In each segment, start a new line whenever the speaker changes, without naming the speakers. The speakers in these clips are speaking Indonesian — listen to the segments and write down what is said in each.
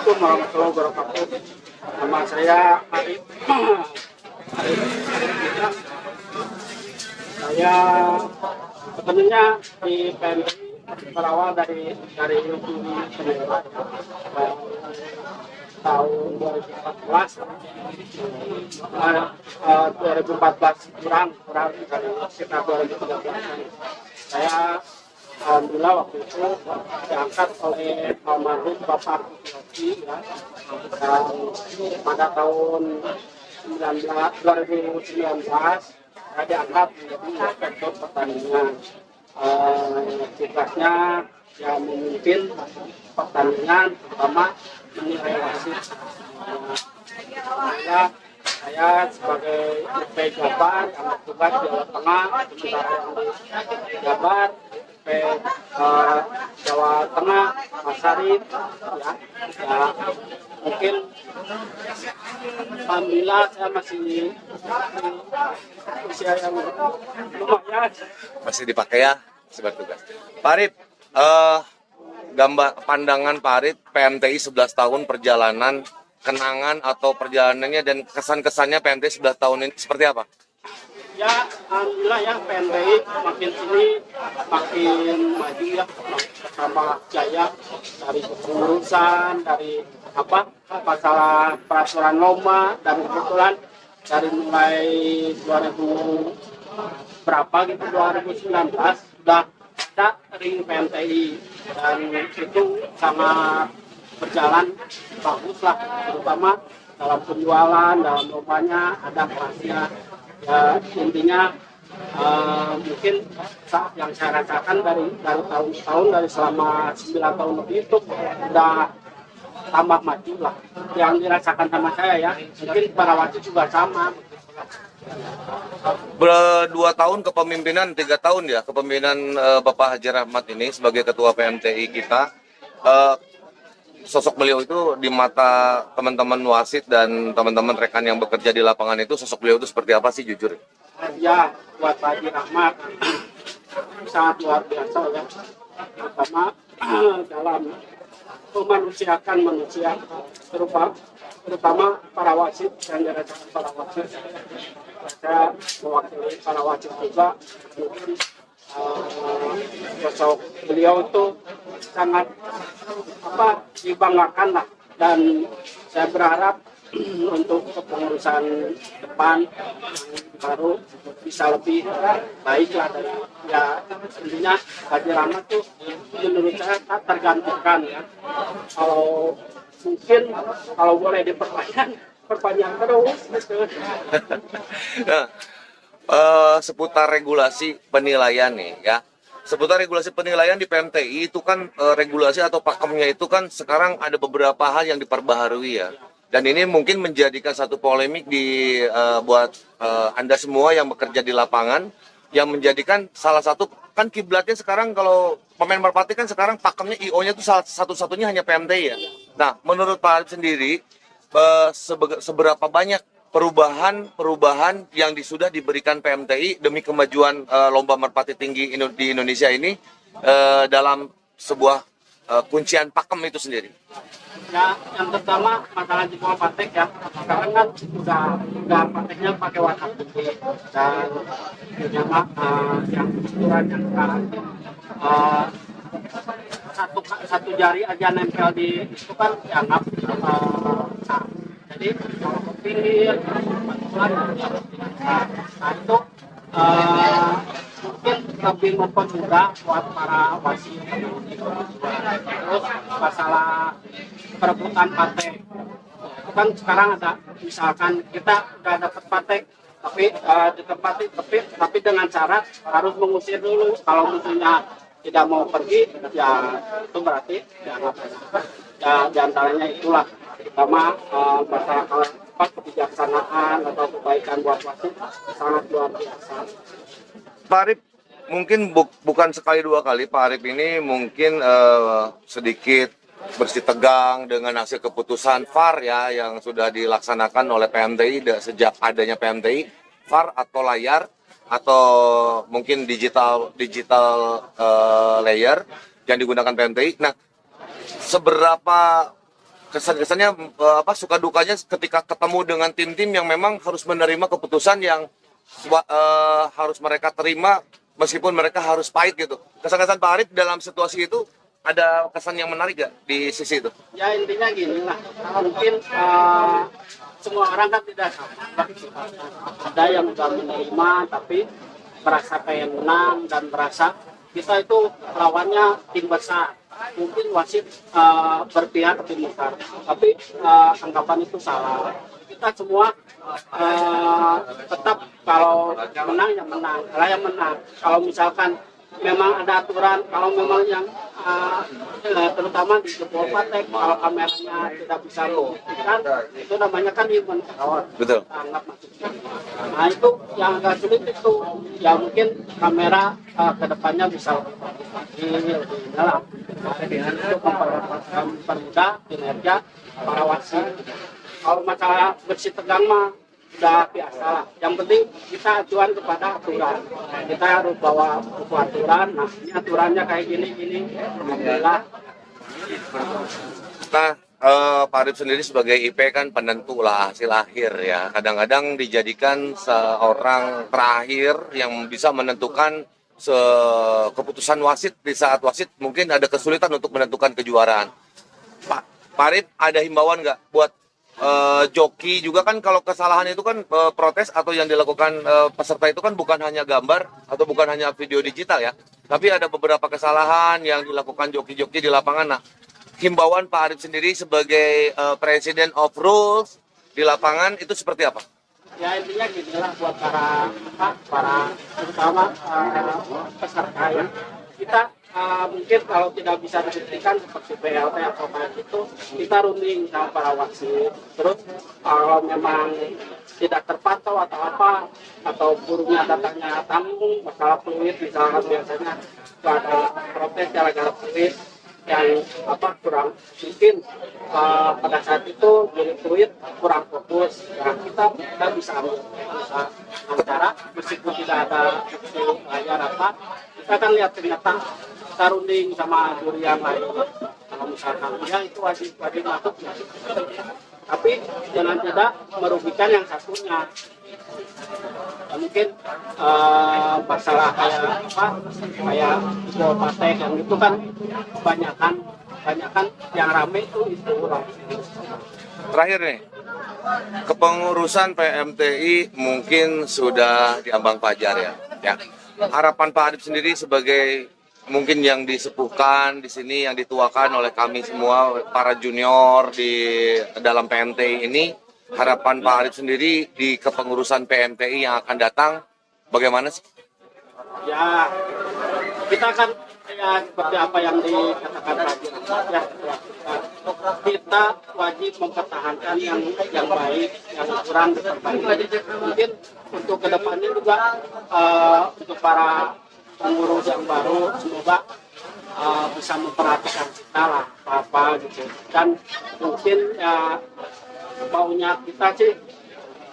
Assalamualaikum warahmatullahi wabarakatuh. Nama saya Arif. Saya sebenarnya di PMTI berawal dari Yudi Senegal tahun 2014, 2014 kurang dari sekitar 2013. Saya alhamdulillah waktu itu diangkat oleh almarhum Bapak Yogi, ya. Dan pada tahun 2019 saya diangkat menjadi inspektur pertanian. Tugasnya ya memimpin pertandingan, terutama menilai wasit. Saya sebagai IP Jabar yang bertugas di Jawa Tengah, sementara yang di Jabar Jawa Tengah, Mas Sarip, ya mungkin alhamdulillah saya masih usia yang lumayan.
Masih dipakai ya sebagai tugas. Pak Arif, gambar pandangan Pak Arif PMTI 11 tahun perjalanan, kenangan atau perjalanannya dan kesan-kesannya PMTI 11 tahun ini seperti apa?
Ya, alhamdulillah ya PMTI makin sini makin maju ya, bersama jaya dari kepengurusan, dari masalah peraturan lomba, dan kebetulan dari mulai 2000 berapa gitu 2019 sudah ada ring PMTI dan itu sangat berjalan bagus lah, terutama dalam penjualan, dalam lombanya ada kelasnya. Ya, intinya mungkin yang saya rasakan dari tahun ke tahun, dari selama 9 tahun lebih itu udah tambah maju lah yang dirasakan sama saya ya, mungkin para wasit juga sama.
2 tahun kepemimpinan, 3 tahun ya kepemimpinan Bapak Haji Rahmat ini sebagai ketua PMTI kita. Sosok beliau itu di mata teman-teman wasit dan teman-teman rekan yang bekerja di lapangan itu, sosok beliau itu seperti apa sih jujur?
Ya, buat Pak Haji Rahmat sangat luar biasa ya, terutama dalam memanusiakan manusia, terutama para wasit yang dirasakan para wasit. Saya mewakili para wasit juga, mungkin sosok beliau itu sangat dibanggakan lah, dan saya berharap untuk kepengurusan depan yang baru bisa lebih baik lah dari ya, intinya Haji Rahmat tuh menurut saya tak tergantikan ya. Kalau mungkin kalau boleh perpanjang terus gitu.
Nah, seputar regulasi penilaian nih ya. Seputar regulasi penilaian di PMTI itu kan regulasi atau pakemnya itu kan sekarang ada beberapa hal yang diperbaharui ya. Dan ini mungkin menjadikan satu polemik buat Anda semua yang bekerja di lapangan, yang menjadikan salah satu kan kiblatnya sekarang kalau pemain merpati kan sekarang pakemnya IO-nya itu satu-satunya hanya PMTI ya. Nah, menurut Pak Arif sendiri seberapa banyak perubahan yang sudah diberikan PMTI demi kemajuan lomba merpati tinggi di Indonesia ini dalam sebuah kuncian pakem itu sendiri?
Ya, yang pertama masalah jempol patek ya. Sekarang kan udah pateknya pakai warna putih, dan yang ukuran yang sekarang satu jari aja nempel di itu kan dianggap sah. Jadi kalau kepinggir, nah itu mungkin lebih mempermudah buat para wasit. Terus masalah perebutan patek, itu kan sekarang ada, misalkan kita udah dapat patek ditempati tapi dengan syarat harus mengusir dulu. Kalau musuhnya tidak mau pergi, ya itu berarti ya diantaranya itulah, terutama masalah kebijaksanaan atau kebaikan buat wasit sangat luar biasa.
Pak Arif, mungkin bukan sekali dua kali Pak Arif ini mungkin sedikit bersih tegang dengan hasil keputusan VAR ya yang sudah dilaksanakan oleh PMTI sejak adanya PMTI, VAR atau layar atau mungkin digital layer yang digunakan PMTI. Nah, seberapa kesan-kesannya suka dukanya ketika ketemu dengan tim-tim yang memang harus menerima keputusan yang harus mereka terima meskipun mereka harus pahit gitu. Kesan-kesan Pak Arif dalam situasi itu ada kesan yang menarik gak di sisi itu?
Ya intinya gini lah, mungkin semua orang kan tidak sama. Ada yang udah menerima tapi merasa pengen menang dan merasa kita itu lawannya tim besar. Mungkin wasit berpihak ke tim besar, tapi anggapan itu salah. Kita semua tetap kalau menang ya menang, kalah ya menang. Kalau misalkan memang ada aturan, kalau memang yang terutama di jebol patek, kalau kameranya tidak bisa membuktikan, itu namanya kan human error.
Betul.
Anggap maksudnya. Nah itu yang agak sulit itu, ya mungkin kamera kedepannya bisa lebih dalam. Nah, dengan itu mempermudah kinerja para wasit. Kalau masalah bersih tegang mah udah biasa lah. Yang penting kita acuan kepada aturan. Kita harus bawa buku aturan. Nah, ini aturannya kayak gini. Alhamdulillah.
Nah, Pak Arif sendiri sebagai IP kan penentu lah hasil akhir ya. Kadang-kadang dijadikan seorang terakhir yang bisa menentukan keputusan wasit di saat wasit mungkin ada kesulitan untuk menentukan kejuaraan. Pak Arif ada himbauan nggak buat joki juga kan kalau kesalahan itu kan protes atau yang dilakukan peserta itu kan bukan hanya gambar atau bukan hanya video digital ya, tapi ada beberapa kesalahan yang dilakukan joki-joki di lapangan. Nah, himbauan Pak Arif sendiri sebagai President of Rules di lapangan itu seperti apa?
Ya intinya gini lah buat para terutama peserta ya. Kita mungkin kalau tidak bisa dibuktikan seperti BLT atau kayak gitu, kita runding sama para wasit. Terus kalau memang tidak terpantau atau apa, atau burungnya datangnya tanggung, masalah fluid misalkan biasanya ada protes gara-gara fluid yang kurang mungkin pada saat itu jadi fluid kurang fokus. Nah, kita bisa ambil cara meskipun tidak ada layar kita kan lihat ternyata kita runding sama juri yang lain. Kalau misalkan ya itu wajib masuk, tapi jangan tidak merugikan yang satunya. Ya, mungkin masalah kayak gol patek yang itu kan kebanyakan yang rame itu
Terakhir nih, kepengurusan PMTI mungkin sudah diambang fajar ya. Harapan Pak Arif sendiri sebagai mungkin yang disepuhkan di sini, yang dituakan oleh kami semua para junior di dalam PMTI ini, harapan Pak Arif sendiri di kepengurusan PMTI yang akan datang bagaimana sih?
Ya, kita kan ya seperti apa yang dikatakan tadi ya, kita wajib mempertahankan yang baik, yang kurang diperbaiki. Mungkin untuk kedepannya juga untuk para pengurus yang baru semoga bisa memperhatikan kita lah apa gitu. Dan mungkin ya maunya kita sih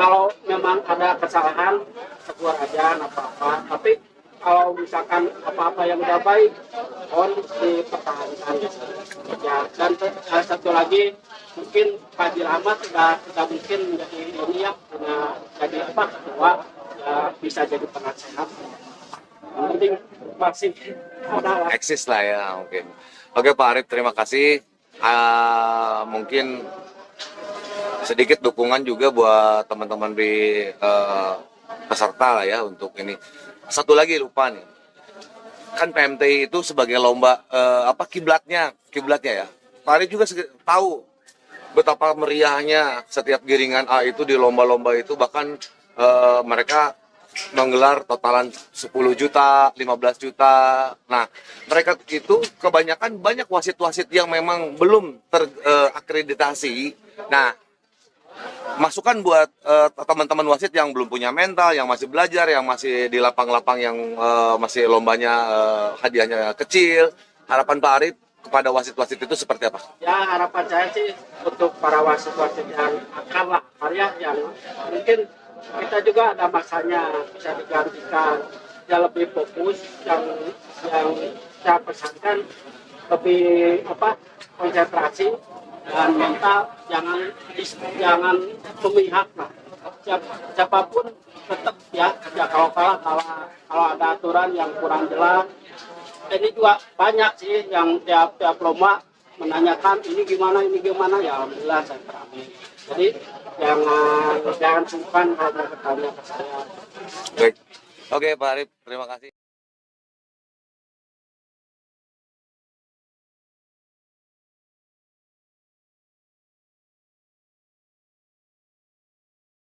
kalau memang ada kesalahan tegur aja apa-apa, tapi kalau misalkan apa-apa yang udah baik dipertahankan ya. Dan satu lagi mungkin Pak Ahmad sudah mungkin menjadi ini ya, jadi ketua ya, bisa jadi penasehat. Yang penting masih ada
eksis lah ya mungkin. Oke Pak Arif, terima kasih. Mungkin sedikit dukungan juga buat teman-teman di peserta lah ya untuk ini. Satu lagi lupa nih, kan PMTI itu sebagai lomba kiblatnya ya. Pak Arif juga tahu betapa meriahnya setiap giringan A itu di lomba-lomba itu, bahkan mereka menggelar totalan 10 juta, 15 juta. Nah, mereka itu kebanyakan banyak wasit-wasit yang memang belum terakreditasi. Nah, masukan buat teman-teman wasit yang belum punya mental, yang masih belajar, yang masih di lapang-lapang, yang masih lombanya hadiahnya kecil. Harapan Pak Arif kepada wasit-wasit itu seperti apa?
Ya, harapan saya sih untuk para wasit-wasit yang akan lah karya yang mungkin kita juga ada masanya bisa digantikan, ya lebih fokus, yang saya pesankan lebih konsentrasi dan mental jangan memihak lah. Siapapun tetap ya kalau kalah kalau ada aturan yang kurang jelas. Ini juga banyak sih yang tiap lomba menanyakan ini gimana ya, alhamdulillah saya terangin. Jadi jangan sungkan kalau mau bertanya ke saya.
Baik. Oke Pak Arif, terima kasih.